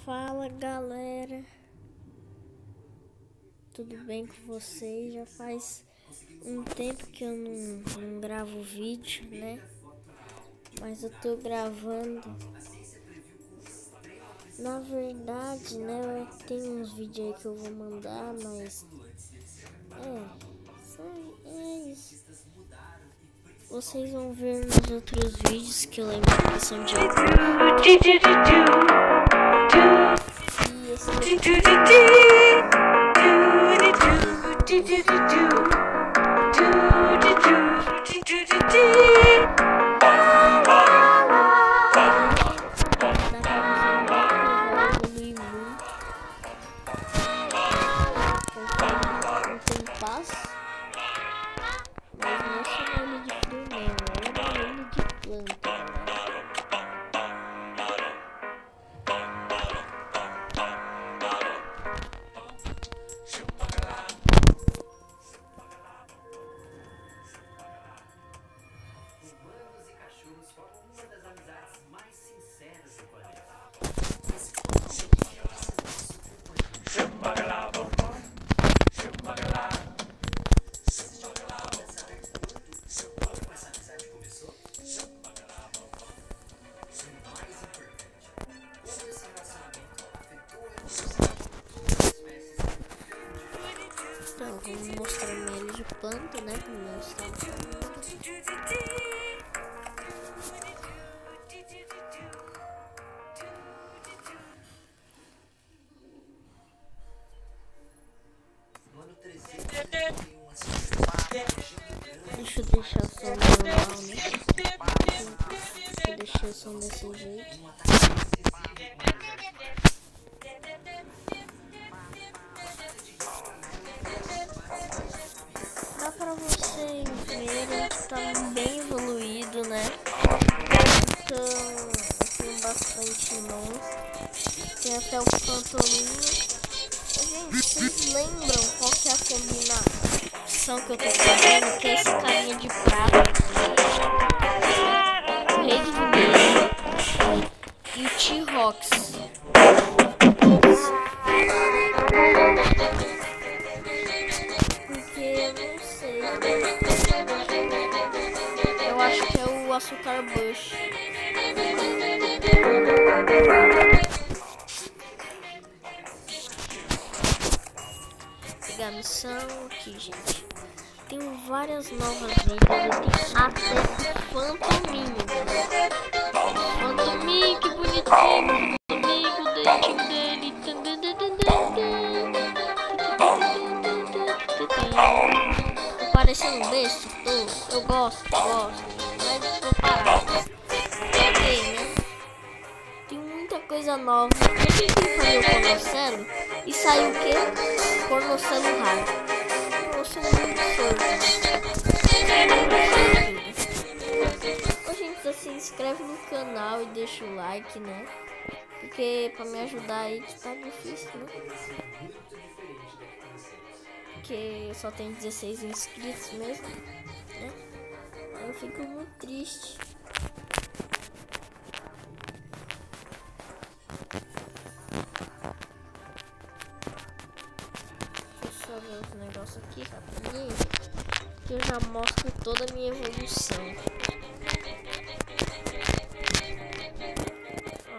Fala galera, tudo bem com vocês? Já faz um tempo que eu não gravo vídeo, né? Mas eu tô gravando. Na verdade, né? Tem uns vídeos aí que eu vou mandar, mas é isso. Vocês vão ver nos outros vídeos que eu lembro que são de e mas não é só barulho de frio não, é barulho de planta. Humanos e cachorros formam uma das amizades mais sinceras do planeta. Então, vamos mostrar ele de planta, né? Como eu estava falando. Deixa eu deixar o som normal, né? Eu deixei o som desse jeito. Dá pra vocês verem que tá bem evoluído, né? Então, eu tenho bastante mãos. Tem até o pantolinho. Gente, vocês lembram qual que é a combinação que eu tô fazendo? Que é esse carinha de prata, o rei do vinho e o T-Rox. Porque eu não sei. Eu acho que é o Açúcar Bush. Pegar a missão aqui, gente. Tem várias novas ilhas. Tem até Fantominho. Fantominho, que bonitinho. Amigo do dente dele. Tô parecendo besta? Eu gosto. Mas vou parar. Ok, né? Tem muita coisa nova. Eu tentei fazer o Cornocelo e saiu o quê? Cornocelo raro. Eu sou muito sordo. Ô, gente, se inscreve no canal e deixa o like, né? Porque pra me ajudar aí que tá difícil, né? Porque só tem 16 inscritos mesmo, né? Aí eu fico muito triste. Deixa eu ver outro negócio aqui rapidinho, que eu já mostro toda a minha evolução.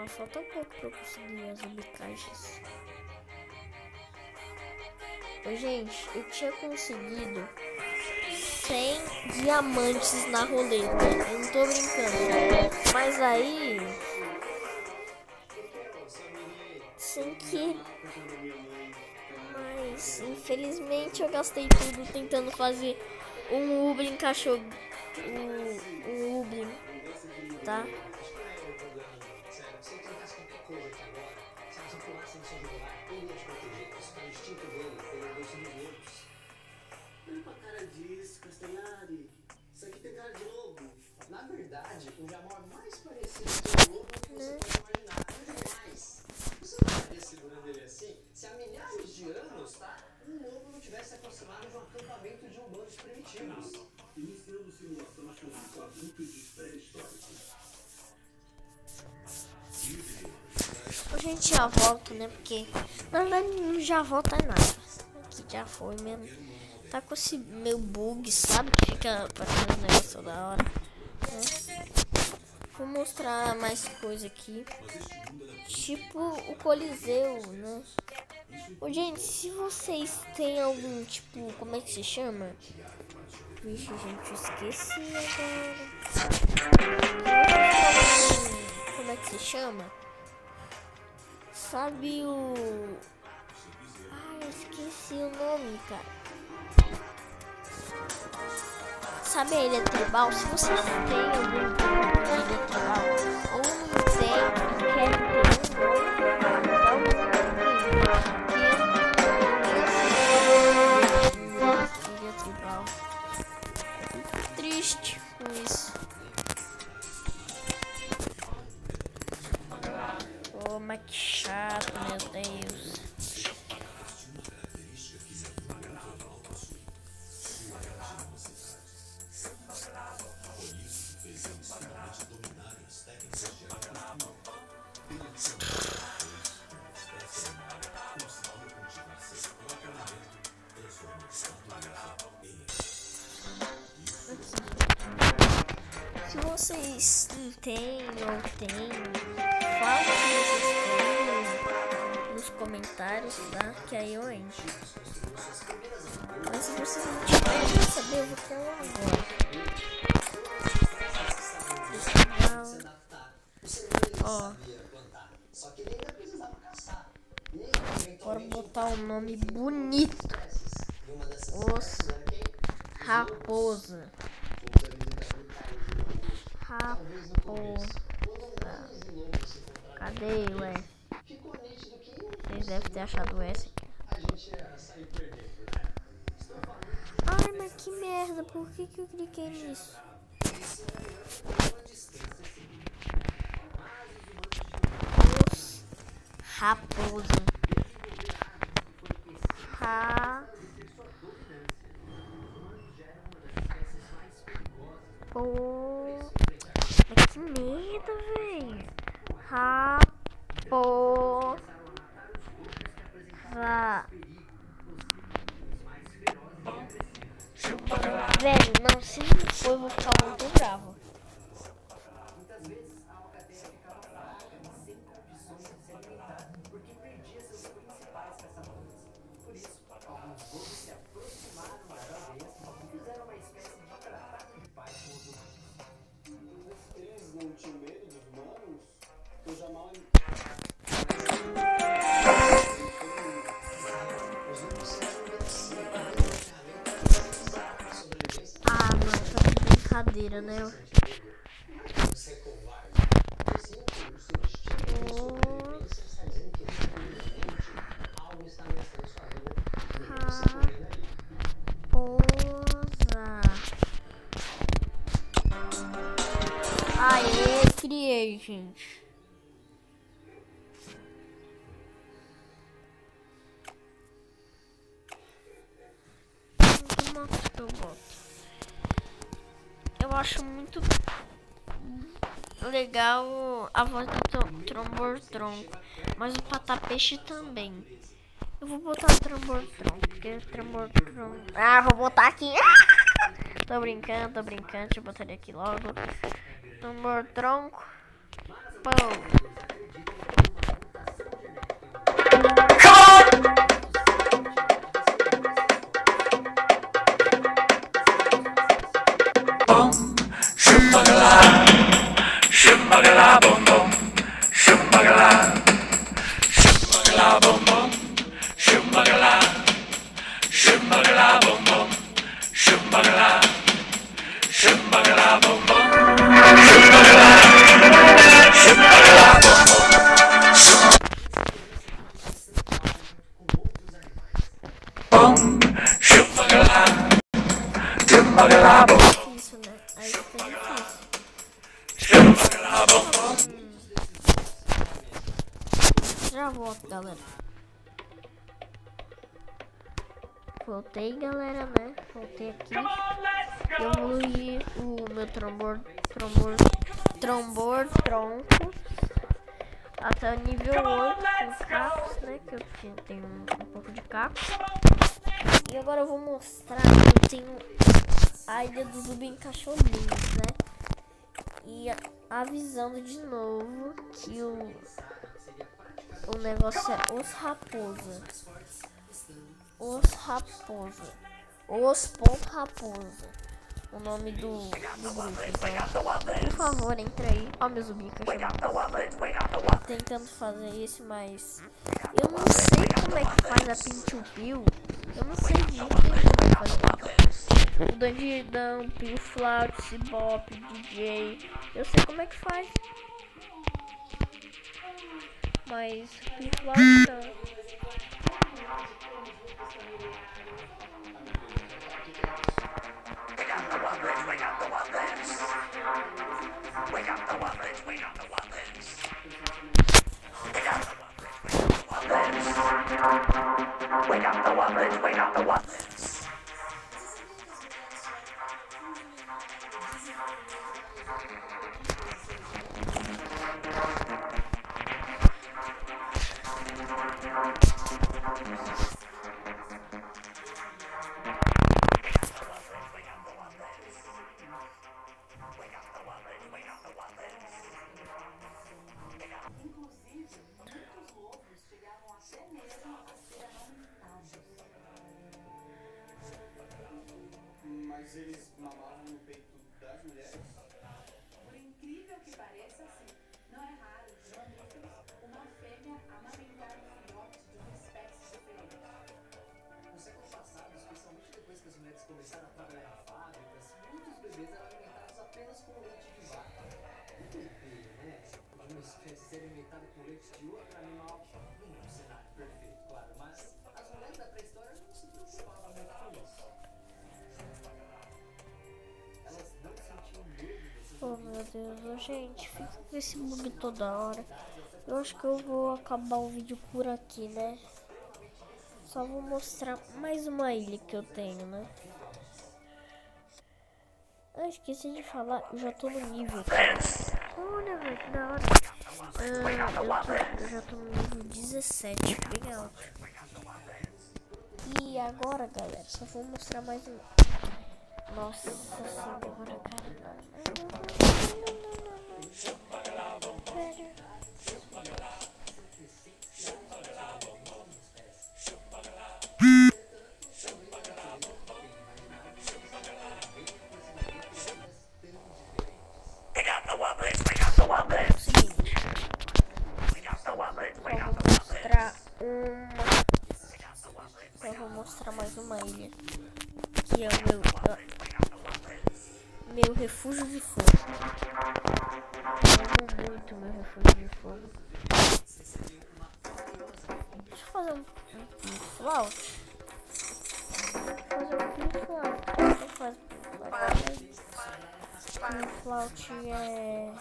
Falta pouco pra eu conseguir as ubicagens. Gente, eu tinha conseguido 100 diamantes na roleta. Eu não tô brincando. Mas aí, sem que... Mas infelizmente eu gastei tudo tentando fazer um Ublin cachorro. Um Ublin, tá? Limpa a cara disso, Castanhari. Isso aqui tem cara de lobo. Na verdade, o Jamor mais parecido com o lobo que você pode imaginar. Mas você não estaria segurando ele assim se há milhares de anos, tá? Um lobo não tivesse se aproximado de um acampamento de humanos primitivos. Iniciando simulação com adultos pré-históricos. A gente já volta, né? Porque na verdade não já volta nada. Aqui já foi mesmo. Tá com esse meu bug, sabe? Que fica fazendo um negócio toda hora. Né? Vou mostrar mais coisa aqui. Tipo o Coliseu, né? Ô, gente, se vocês têm algum tipo, como é que se chama? Vixe, gente, eu esqueci agora. Como é que se chama? Sabe o... Ai, eu esqueci o nome, cara. Sabe a ilha tribal? Se vocês têm algum tipo de ilha tribal ou não tem, quer ter ilha tribal. Fico triste com isso. Oh, mas que chato, meu Deus. Se vocês não têm ou têm, fala se vocês têm nos comentários, tá? Que aí eu entro. Mas se vocês não tiverem, saber, eu vou falar agora. Ó. Bora botar um nome bonito. Os Raposa. Raposa. Cadê o S? Vocês devem ter achado o S aqui. Ai, mas que merda. Por que eu cliquei nisso? Os Raposa. Que medo, velho. Raposa. Velho, não, se não for, eu vou ficar muito bravo. Ah, mano, tá de brincadeira, né? Aê, criei, gente. Eu acho muito legal a voz do Trombor-Tronco, mas o Patapeixe também. Eu vou botar o Trombor-Tronco, porque o Trombor-Tronco... Ah, vou botar aqui. Tô brincando, deixa eu botar ele aqui logo. Trombor-Tronco. Pô. Shumbagala bom bom, shumbagala, shumbagala bom bom, shumbagala, shumbagala bom bom, shumbagala, shumbagala bom bom, shumbagala, shumbagala bom bom, shumbagala, shumbagala bom. Isso, né? Aí fica difícil. Já volto, galera. Voltei, galera, né? Voltei aqui. Eu evoluí o meu trombor-tronco. até o nível 8 com cacos, né? Que eu tenho um pouco de cacos. E agora eu vou mostrar que eu tenho a ilha dos Zumbi-Encaixolinhos, né? E avisando de novo que o negócio é os raposa. Os ponto raposa. O nome do grupo. Então, por favor, entre aí. Ó, meu Zumbi-Encaixolinho. Tentando fazer isso, mas eu não sei como é que faz a Pintupiu. Eu não sei de jeito nenhum como faz a Pintupiu. O Dandidão, Pio Flout, Cibop, DJ. Eu sei como é que faz. Mas Pio Flout não. Mas eles mamavam no peito das mulheres? Por incrível que pareça, sim. Não é raro, de mamíferos, uma fêmea amamentar um filhote de uma espécie diferente. No século passado, especialmente depois que as mulheres começaram a trabalhar em fábricas, muitos bebês eram alimentados apenas com leite de vaca. Muito loucura, né? De uma espécie ser alimentada com leite de outro animal. Não é um cenário perfeito, claro, mas as mulheres da pré-história não se preocupavam muito com isso. Elas não sentiam medo desses Oh meu Deus, gente, fica com esse bug toda hora. Eu acho que eu vou acabar o vídeo por aqui, né? Só vou mostrar mais uma ilha que eu tenho, né? Ah, esqueci de falar, eu já tô no nível. Olha, velho, que da hora. Eu já tô no nível 17, bem alto. E agora, galera, só vou mostrar mais um. Nossa senhora, cara. Eu vou mostrar mais uma ilha, que é o meu refúgio de fogo. Eu amo muito meu refúgio de fogo. Deixa eu fazer um flout. Como faz flout é...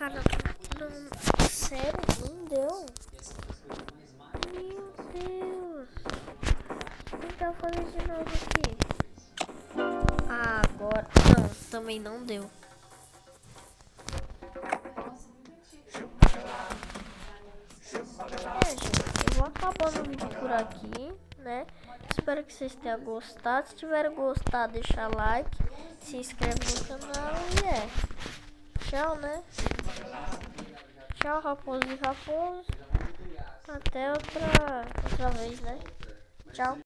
cara, não, sério, não deu. Meu Deus. Vou tentar fazer de novo aqui. Ah, agora, não, também não deu. Gente, eu vou acabando o vídeo por aqui, né? Espero que vocês tenham gostado. Se tiverem gostado, deixa like, se inscreve no canal e tchau, né? Tchau, raposos e raposos. Até outra vez, né? Tchau.